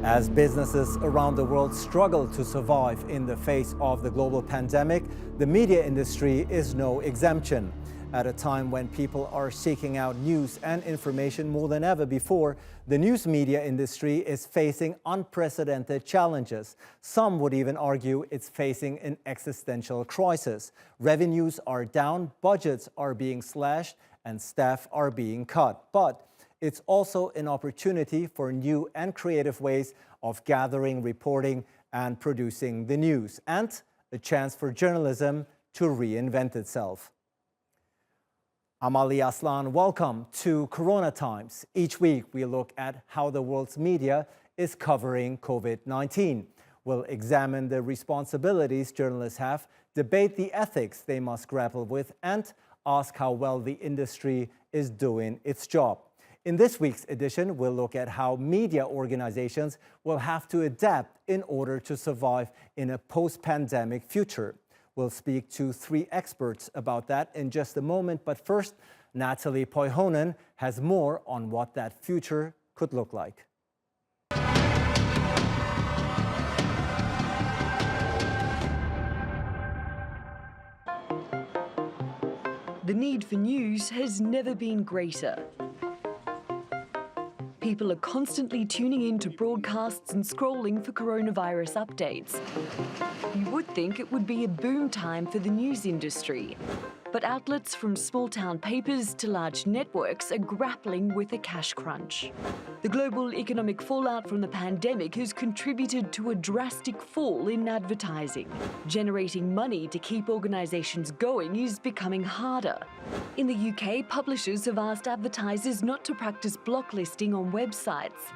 As businesses around the world struggle to survive in the face of the global pandemic, the media industry is no exemption. At a time when people are seeking out news and information more than ever before, the news media industry is facing unprecedented challenges. Some would even argue it's facing an existential crisis. Revenues are down, budgets are being slashed, and staff are being cut. But it's also an opportunity for new and creative ways of gathering, reporting, and producing the news, and a chance for journalism to reinvent itself. Amali Aslan, welcome to Corona Times. Each week we look at how the world's media is covering COVID-19. We'll examine the responsibilities journalists have, debate the ethics they must grapple with, and ask how well the industry is doing its job. In this week's edition, we'll look at how media organizations will have to adapt in order to survive in a post-pandemic future. We'll speak to three experts about that in just a moment, but first, Natalie Poihonen has more on what that future could look like. The need for news has never been greater. People are constantly tuning in to broadcasts and scrolling for coronavirus updates. You would think it would be a boom time for the news industry. But outlets from small-town papers to large networks are grappling with a cash crunch. The global economic fallout from the pandemic has contributed to a drastic fall in advertising. Generating money to keep organisations going is becoming harder. In the UK, publishers have asked advertisers not to practice block listing on websites.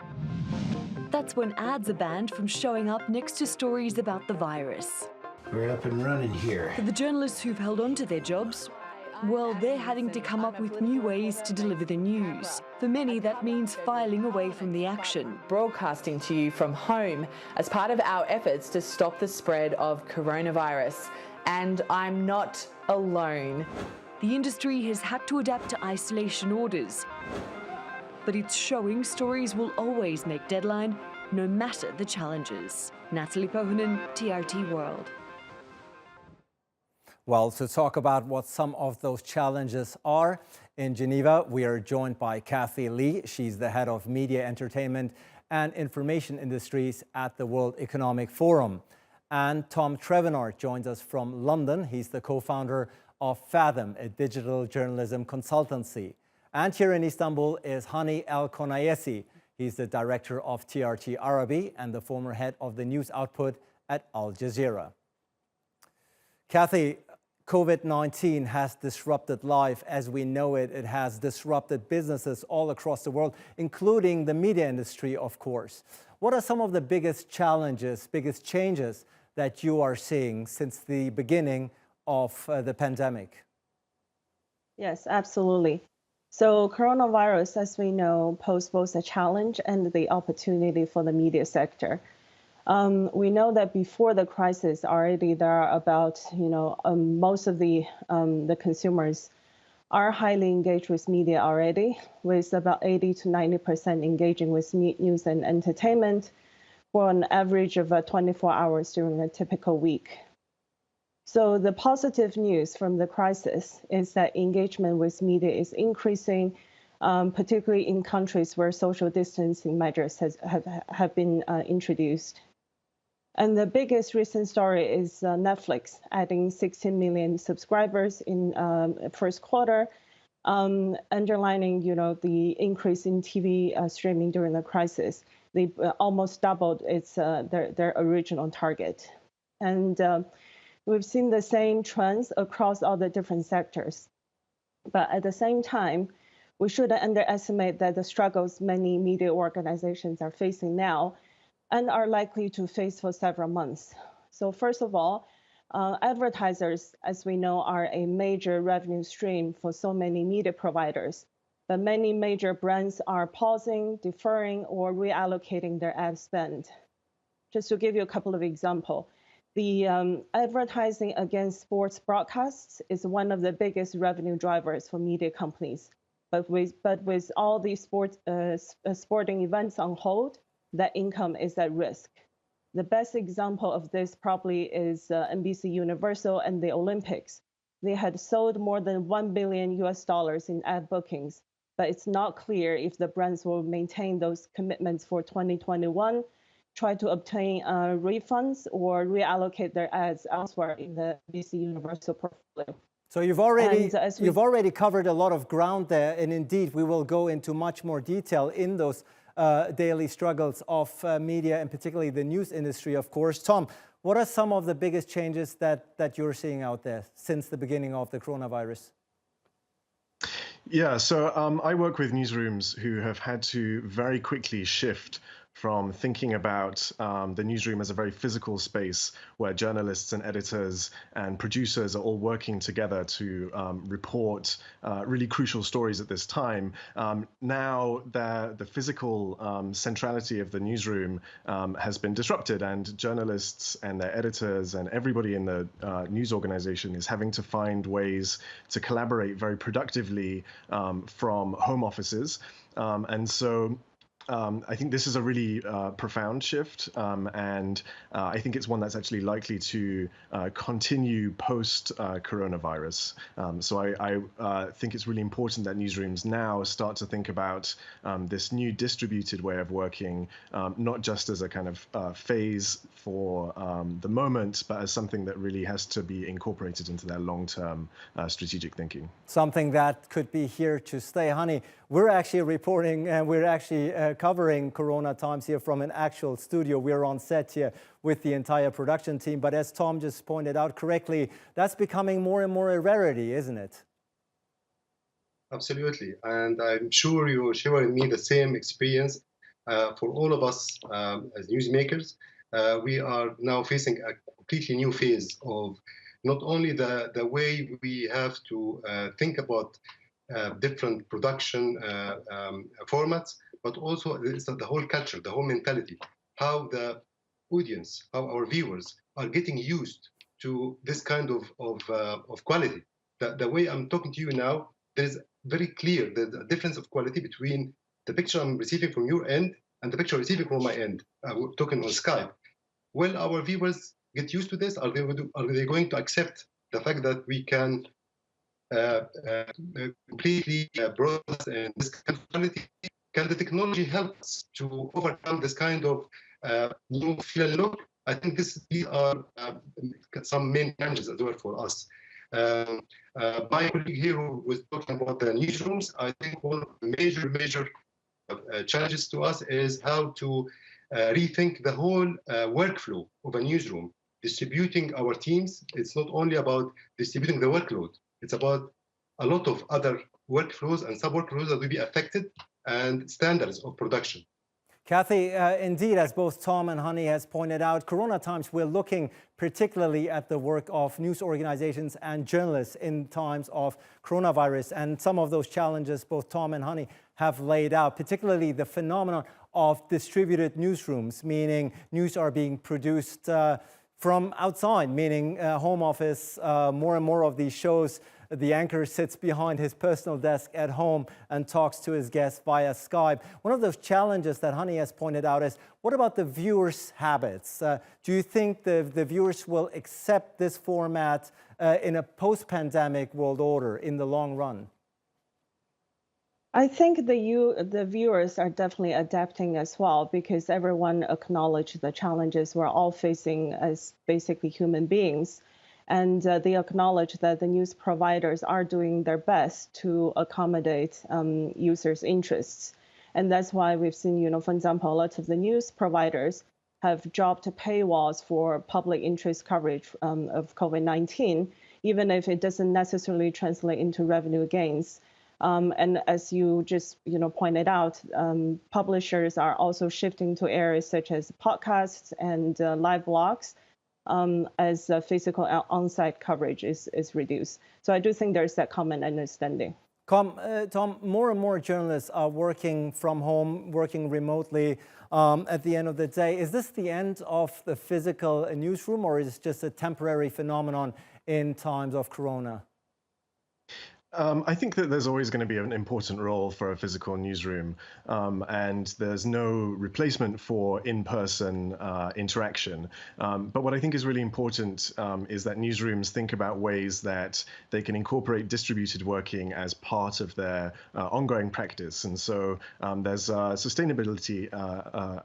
That's when ads are banned from showing up next to stories about the virus. We're up and running here. For the journalists who've held on to their jobs, well, they're having to come up with new ways to deliver the news. For many, that means filing away from the action. Broadcasting to you from home as part of our efforts to stop the spread of coronavirus. And I'm not alone. The industry has had to adapt to isolation orders, but it's showing stories will always make deadline, no matter the challenges. Natalie Poihonen, TRT World. Well, to talk about what some of those challenges are, in Geneva, we are joined by Cathy Lee. She's the head of media, entertainment and information industries at the World Economic Forum. And Tom Trewinnard joins us from London. He's the co-founder of Fathm, a digital journalism consultancy. And here in Istanbul is Hany Konayyesi. He's the director of TRT Arabi and the former head of the news output at Al Jazeera. Cathy, COVID-19 has disrupted life as we know it. It has disrupted businesses all across the world, including the media industry, of course. What are some of the biggest challenges, biggest changes that you are seeing since the beginning of the pandemic? Yes, absolutely. So coronavirus, as we know, poses both a challenge and the opportunity for the media sector. We know that before the crisis already there are about, most of the consumers are highly engaged with media already, with about 80 to 90% engaging with news and entertainment for an average of 24 hours during a typical week. So the positive news from the crisis is that engagement with media is increasing, particularly in countries where social distancing measures have been introduced. And the biggest recent story is Netflix adding 16 million subscribers in first quarter, underlining the increase in TV streaming during the crisis. They almost doubled their original target. And we've seen the same trends across all the different sectors. But at the same time, we shouldn't underestimate that the struggles many media organizations are facing now and are likely to face for several months. So first of all, advertisers, as we know, are a major revenue stream for so many media providers. But many major brands are pausing, deferring, or reallocating their ad spend. Just to give you a couple of examples, the advertising against sports broadcasts is one of the biggest revenue drivers for media companies. But with all these sporting events on hold, that income is at risk. The best example of this probably is NBC Universal and the Olympics. They had sold more than $1 billion in ad bookings, but it's not clear if the brands will maintain those commitments for 2021, try to obtain refunds, or reallocate their ads elsewhere in the NBC Universal portfolio. So you've already covered a lot of ground there, and indeed we will go into much more detail in those daily struggles of media, and particularly the news industry, of course. Tom, what are some of the biggest changes that you're seeing out there since the beginning of the coronavirus? Yeah, so I work with newsrooms who have had to very quickly shift from thinking about the newsroom as a very physical space where journalists and editors and producers are all working together to report really crucial stories at this time. Now the physical centrality of the newsroom has been disrupted, and journalists and their editors and everybody in the news organization is having to find ways to collaborate very productively from home offices. And so I think this is a really profound shift, and I think it's one that's actually likely to continue post-coronavirus. So I think it's really important that newsrooms now start to think about this new distributed way of working, not just as a kind of phase for the moment, but as something that really has to be incorporated into their long-term strategic thinking. Something that could be here to stay. Hany, we're actually reporting and we're actually covering Corona times here from an actual studio. We're on set here with the entire production team. But as Tom just pointed out correctly, that's becoming more and more a rarity, isn't it? Absolutely. And I'm sure you're sharing me the same experience. For all of us as newsmakers, we are now facing a completely new phase of not only the way we have to think about different production formats, but also the whole culture, the whole mentality, how the audience, how our viewers are getting used to this kind of quality. The way I'm talking to you now, there's very clear the difference of quality between the picture I'm receiving from your end and the picture I'm receiving from my end. We're talking on Skype. Will our viewers get used to this? Are they going to accept the fact that we can completely broadcast and this kind of quality? Can the technology help us to overcome this kind of new feel and look? I think these are some main challenges as well for us. My colleague here who was talking about the newsrooms, I think one of the major challenges to us is how to rethink the whole workflow of a newsroom. Distributing our teams, it's not only about distributing the workload, it's about a lot of other workflows and sub-workflows that will be affected and standards of production. Cathy, indeed, as both Tom and Hany has pointed out, Corona times, we're looking particularly at the work of news organizations and journalists in times of coronavirus. And some of those challenges both Tom and Hany have laid out, particularly the phenomenon of distributed newsrooms, meaning news are being produced from outside, meaning home office. More and more of these shows, the anchor sits behind his personal desk at home and talks to his guests via Skype. One of those challenges that Hany has pointed out is, what about the viewers' habits? Do you think the viewers will accept this format in a post-pandemic world order in the long run? I think the viewers are definitely adapting as well, because everyone acknowledged the challenges we're all facing as basically human beings. And they acknowledge that the news providers are doing their best to accommodate users' interests. And that's why we've seen, for example, a lot of the news providers have dropped paywalls for public interest coverage of COVID-19, even if it doesn't necessarily translate into revenue gains. And as you just pointed out, publishers are also shifting to areas such as podcasts and live blogs, as physical on-site coverage is reduced. So I do think there's that common understanding. Tom, more and more journalists are working from home, working remotely. At the end of the day, is this the end of the physical newsroom, or is it just a temporary phenomenon in times of Corona? I think that there's always going to be an important role for a physical newsroom, and there's no replacement for in-person interaction. But what I think is really important is that newsrooms think about ways that they can incorporate distributed working as part of their ongoing practice. And so there's a sustainability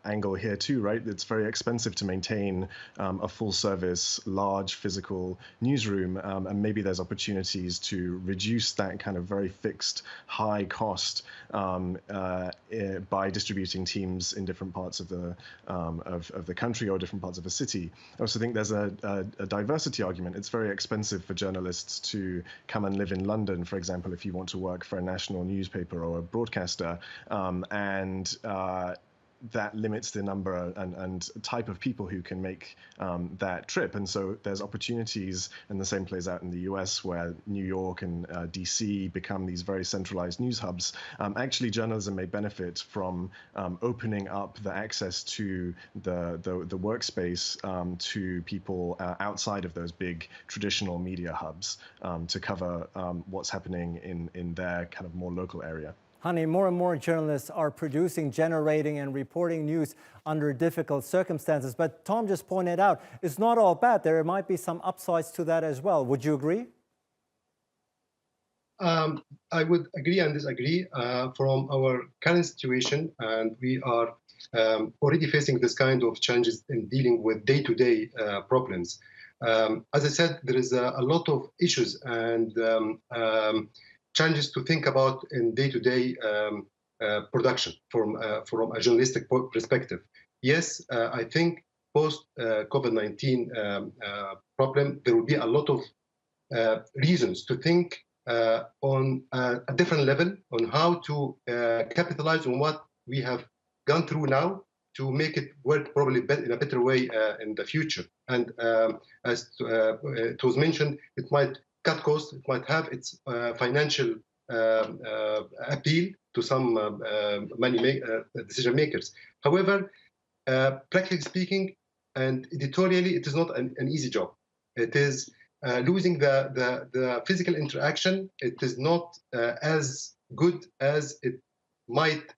angle here too, right? It's very expensive to maintain a full-service, large physical newsroom, and maybe there's opportunities to reduce that kind of very fixed, high cost by distributing teams in different parts of the country or different parts of a city. I also think there's a diversity argument. It's very expensive for journalists to come and live in London, for example, if you want to work for a national newspaper or a broadcaster, that limits the number and type of people who can make that trip. And so there's opportunities, and the same plays out in the US, where New York and DC become these very centralized news hubs. Actually, journalism may benefit from opening up the access to the workspace to people outside of those big traditional media hubs to cover what's happening in their kind of more local area. Hany, more and more journalists are producing, generating and reporting news under difficult circumstances. But Tom just pointed out, it's not all bad. There might be some upsides to that as well. Would you agree? I would agree and disagree from our current situation, and we are already facing this kind of challenges in dealing with day-to-day problems. As I said, there is a lot of issues and challenges to think about in day-to-day production from a journalistic perspective. Yes, I think post COVID-19 problem, there will be a lot of reasons to think on a different level on how to capitalize on what we have gone through now to make it work probably in a better way in the future. And as it was mentioned, it might cut costs, it might have its financial appeal to some decision makers. However, practically speaking and editorially, it is not an easy job. It is losing the physical interaction. It is not as good as it might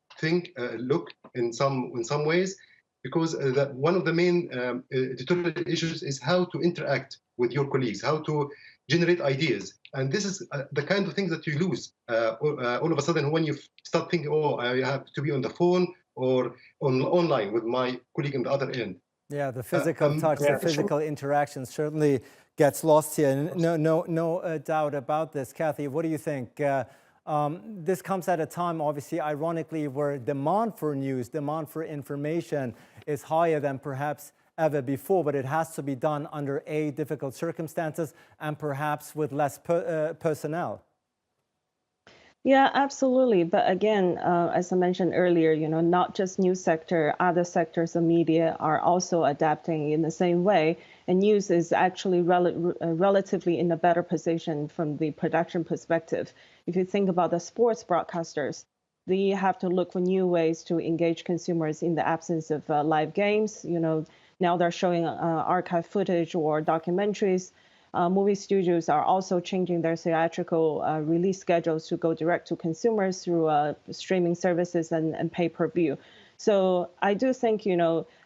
look in some ways, because one of the main editorial issues is how to interact with your colleagues, how to generate ideas. And this is the kind of things that you lose all of a sudden when you start thinking, oh, I have to be on the phone or online with my colleague on the other end. Yeah, the physical touch, the physical interaction certainly gets lost here. No doubt about this. Cathy, what do you think? This comes at a time, obviously, ironically, where demand for news, demand for information is higher than perhaps ever before, but it has to be done under difficult circumstances and perhaps with less personnel. Yeah, absolutely. But again, as I mentioned earlier, not just news sector, other sectors of media are also adapting in the same way. And news is actually relatively in a better position from the production perspective. If you think about the sports broadcasters, they have to look for new ways to engage consumers in the absence of live games. Now they're showing archive footage or documentaries. Movie studios are also changing their theatrical release schedules to go direct to consumers through streaming services and pay-per-view. So I do think,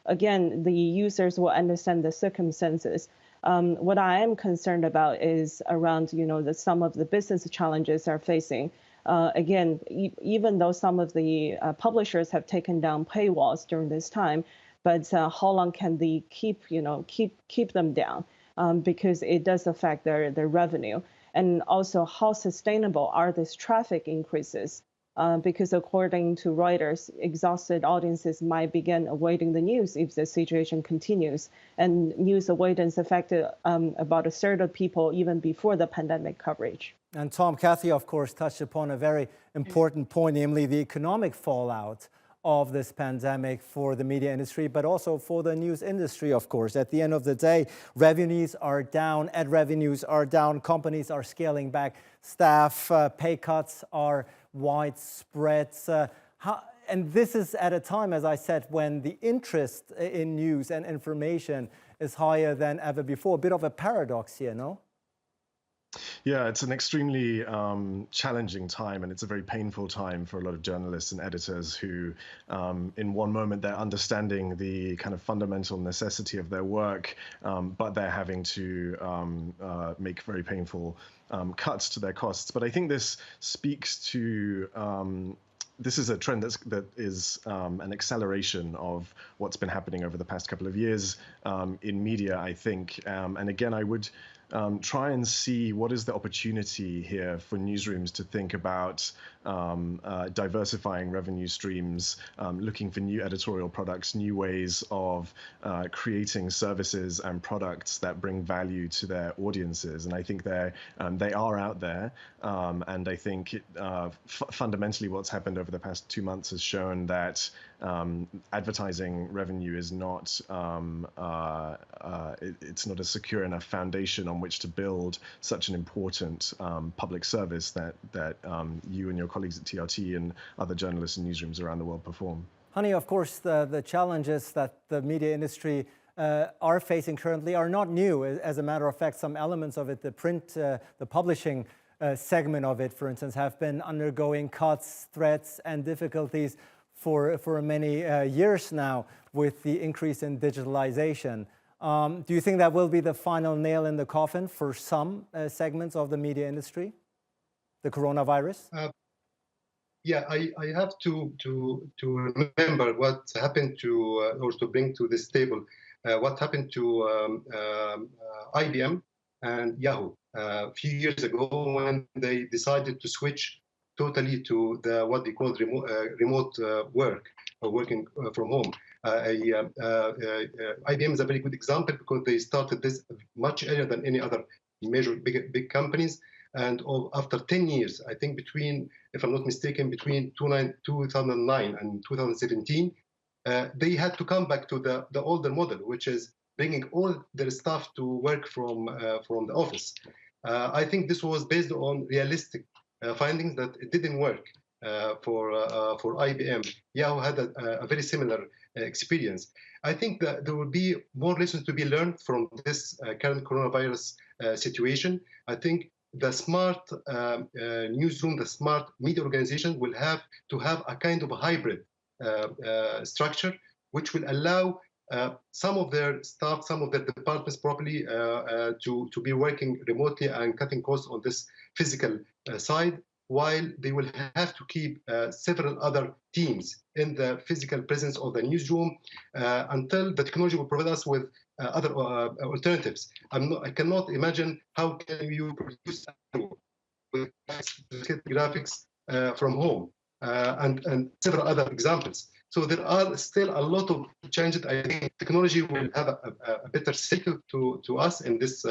again, the users will understand the circumstances. What I am concerned about is around, some of the business challenges they're facing. Again, even though some of the publishers have taken down paywalls during this time, but how long can they keep them down? Because it does affect their revenue. And also, how sustainable are these traffic increases? Because according to Reuters, exhausted audiences might begin avoiding the news if the situation continues. And news avoidance affected about a third of people even before the pandemic coverage. And Tom, Cathy, of course, touched upon a very important point, namely the economic fallout of this pandemic for the media industry, but also for the news industry, of course. At the end of the day, revenues are down, ad revenues are down, companies are scaling back staff, pay cuts are widespread. And this is at a time, as I said, when the interest in news and information is higher than ever before. A bit of a paradox here, no? Yeah, it's an extremely challenging time, and it's a very painful time for a lot of journalists and editors who, in one moment, they're understanding the kind of fundamental necessity of their work, but they're having to make very painful cuts to their costs. But I think this speaks to this is a trend that is an acceleration of what's been happening over the past couple of years in media, I think. And again, I would try and see what is the opportunity here for newsrooms to think about diversifying revenue streams, looking for new editorial products, new ways of creating services and products that bring value to their audiences. And I think they are out there. And I think fundamentally what's happened over the past 2 months has shown that advertising revenue is not it's not a secure enough foundation on which to build such an important public service that you and your colleagues at TRT and other journalists and newsrooms around the world perform. Hany, of course, the challenges that the media industry are facing currently are not new. As a matter of fact, some elements of it, the print, the publishing segment of it, for instance, have been undergoing cuts, threats, and difficulties for many years now with the increase in digitalization. Do you think that will be the final nail in the coffin for some segments of the media industry, the coronavirus? Yeah, I have to remember what happened to, or to bring to this table, what happened to IBM and Yahoo a few years ago when they decided to switch totally to what they call remote work or working from home. IBM is a very good example because they started this much earlier than any other major big companies. And after 10 years, I think if I'm not mistaken, between 2009 and 2017, they had to come back to the older model, which is bringing all their staff to work from the office. I think this was based on realistic findings that it didn't work for IBM. Yahoo had a very similar experience. I think that there will be more lessons to be learned from this current coronavirus situation. I think the smart newsroom, the smart media organization will have to have a kind of a hybrid structure, which will allow some of their staff, some of their departments properly to be working remotely and cutting costs on this physical side, while they will have to keep several other teams in the physical presence of the newsroom until the technology will provide us with other alternatives. I cannot imagine how can you produce with graphics from home and several other examples. So there are still a lot of changes. I think technology will have a better cycle to us in this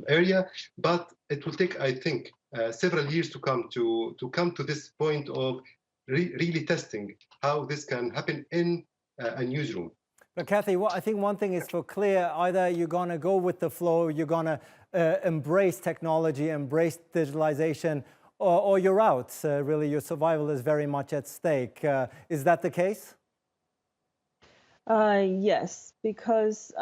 area, but it will take, I think, several years to come to this point of really testing how this can happen in a newsroom. But Cathy, I think one thing is for clear: either you're going to go with the flow, you're going to embrace technology, embrace digitalization, or you're out. Really, your survival is very much at stake. Is that the case? Yes, because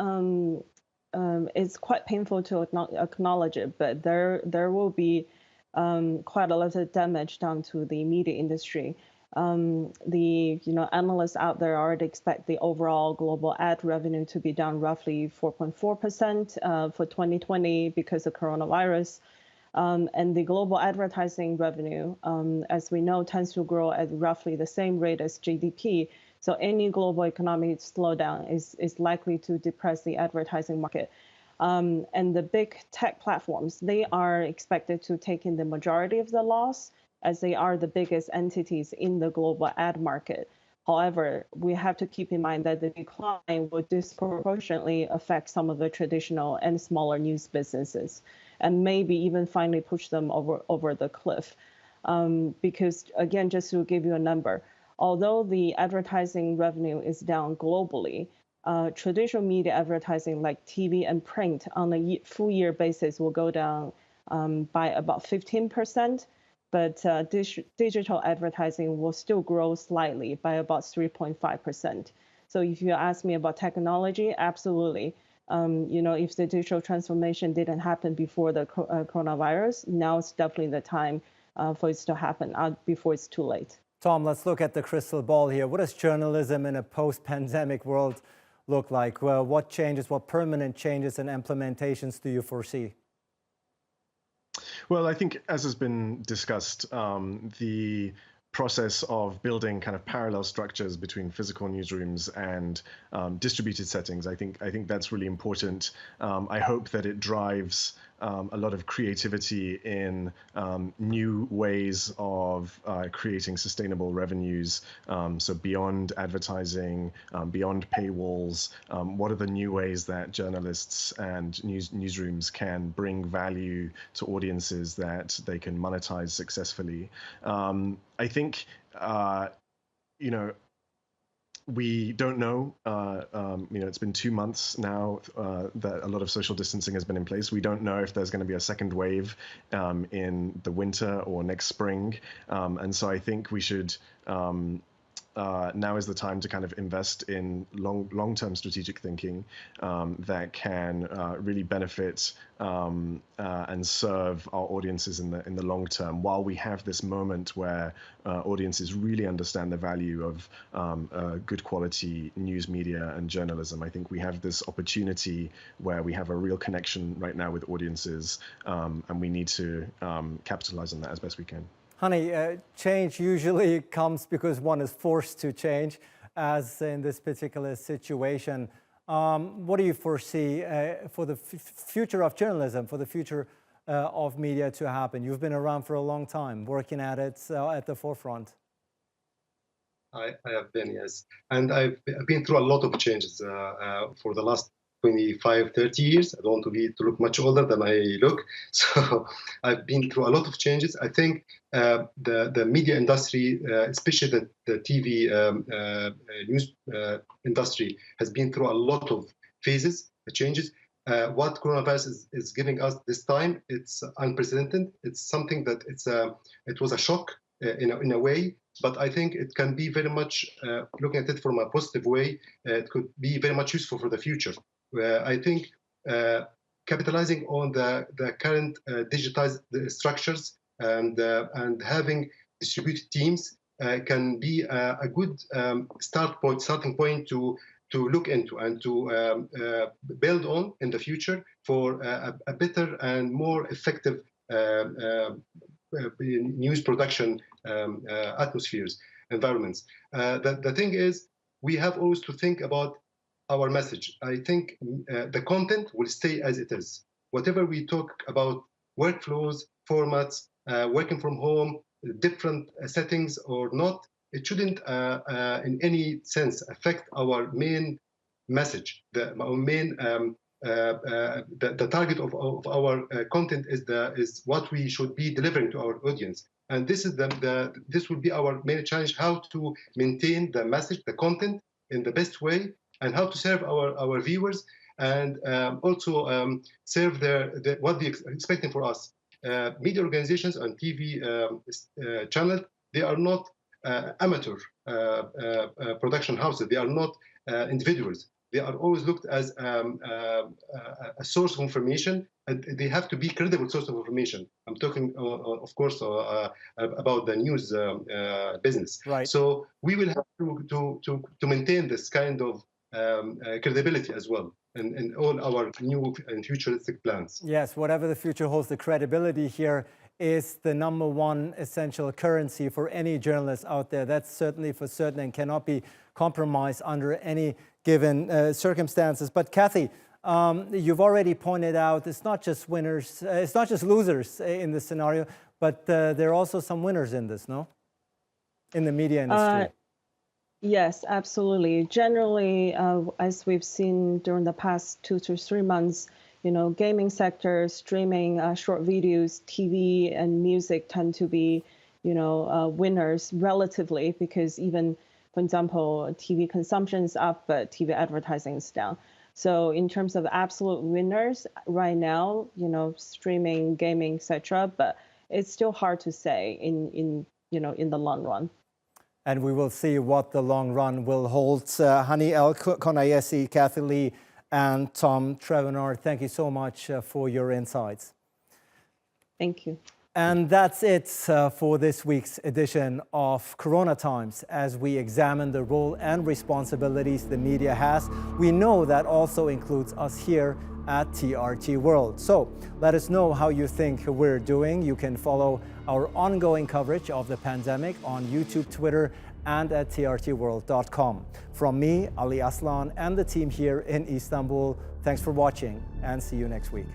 it's quite painful to acknowledge it, but there will be quite a lot of damage done to the media industry. The analysts out there already expect the overall global ad revenue to be down roughly 4.4% for 2020 because of coronavirus. And the global advertising revenue, as we know, tends to grow at roughly the same rate as GDP. So any global economic slowdown is likely to depress the advertising market. And the big tech platforms, they are expected to take in the majority of the loss, as they are the biggest entities in the global ad market. However, we have to keep in mind that the decline will disproportionately affect some of the traditional and smaller news businesses, and maybe even finally push them over the cliff. Because again, just to give you a number, although the advertising revenue is down globally, traditional media advertising like TV and print on a full year basis will go down by about 15%. But digital advertising will still grow slightly by about 3.5%. So if you ask me about technology, absolutely. If the digital transformation didn't happen before the coronavirus, now it's definitely the time for it to happen before it's too late. Tom, let's look at the crystal ball here. What does journalism in a post-pandemic world look like? Well, what changes, what permanent changes and implementations do you foresee? Well, I think, as has been discussed, the process of building kind of parallel structures between physical newsrooms and distributed settings, I think that's really important. I hope that it drives a lot of creativity in new ways of creating sustainable revenues. So beyond advertising, beyond paywalls, what are the new ways that journalists and newsrooms can bring value to audiences that they can monetize successfully? I think, we don't know. It's been 2 months now that a lot of social distancing has been in place. We don't know if there's going to be a second wave in the winter or next spring. And so I think we should, now is the time to kind of invest in long-term strategic thinking that can really benefit and serve our audiences in the long term, while we have this moment where audiences really understand the value of good quality news media and journalism. I think we have this opportunity where we have a real connection right now with audiences, and we need to capitalize on that as best we can. Hany, change usually comes because one is forced to change, as in this particular situation. What do you foresee for the future of journalism, for the future of media to happen? You've been around for a long time, working at it at the forefront. I have been, yes. And I've been through a lot of changes for the last 25, 30 years. I don't want to look much older than I look. So I've been through a lot of changes. I think the media industry, especially the TV news industry, has been through a lot of phases, changes. What coronavirus is giving us this time, it's unprecedented. It's something that it was a shock in a way, but I think it can be very much, looking at it from a positive way, it could be very much useful for the future. I think capitalizing on the current digitized structures and having distributed teams can be a good starting point to look into and to build on in the future for a better and more effective news production atmospheres, environments. The thing is, we have always to think about our message. I think the content will stay as it is. Whatever we talk about workflows, formats, working from home, different settings or not, it shouldn't in any sense affect our main message. Our main the target of our content is what we should be delivering to our audience. And this is this will be our main challenge: how to maintain the message, the content in the best way, and how to serve our viewers, and also serve what they're expecting for us. Media organizations and TV channels, they are not amateur production houses. They are not individuals. They are always looked as a source of information, and they have to be credible source of information. I'm talking, of course, about the news business. Right. So we will have to maintain this kind of credibility as well in all our new and futuristic plans. Yes, whatever the future holds, the credibility here is the #1 essential currency for any journalist out there. That's certainly for certain and cannot be compromised under any given circumstances. But Cathy, you've already pointed out it's not just winners, it's not just losers in this scenario, but there are also some winners in this, no? In the media industry. Yes, absolutely. Generally, as we've seen during the past 2 to 3 months, gaming sector, streaming, short videos, TV and music tend to be, winners relatively, because even, for example, TV consumption is up, but TV advertising is down. So in terms of absolute winners right now, streaming, gaming, etc., but it's still hard to say in the long run. And we will see what the long run will hold. Hany Konayyesi, Cathy Lee, and Tom Trewinnard. Thank you so much for your insights. Thank you. And that's it for this week's edition of Corona Times. As we examine the role and responsibilities the media has, we know that also includes us here at TRT World. So let us know how you think we're doing. You can follow our ongoing coverage of the pandemic on YouTube, Twitter, and at trtworld.com. From me, Ali Aslan, and the team here in Istanbul, thanks for watching and see you next week.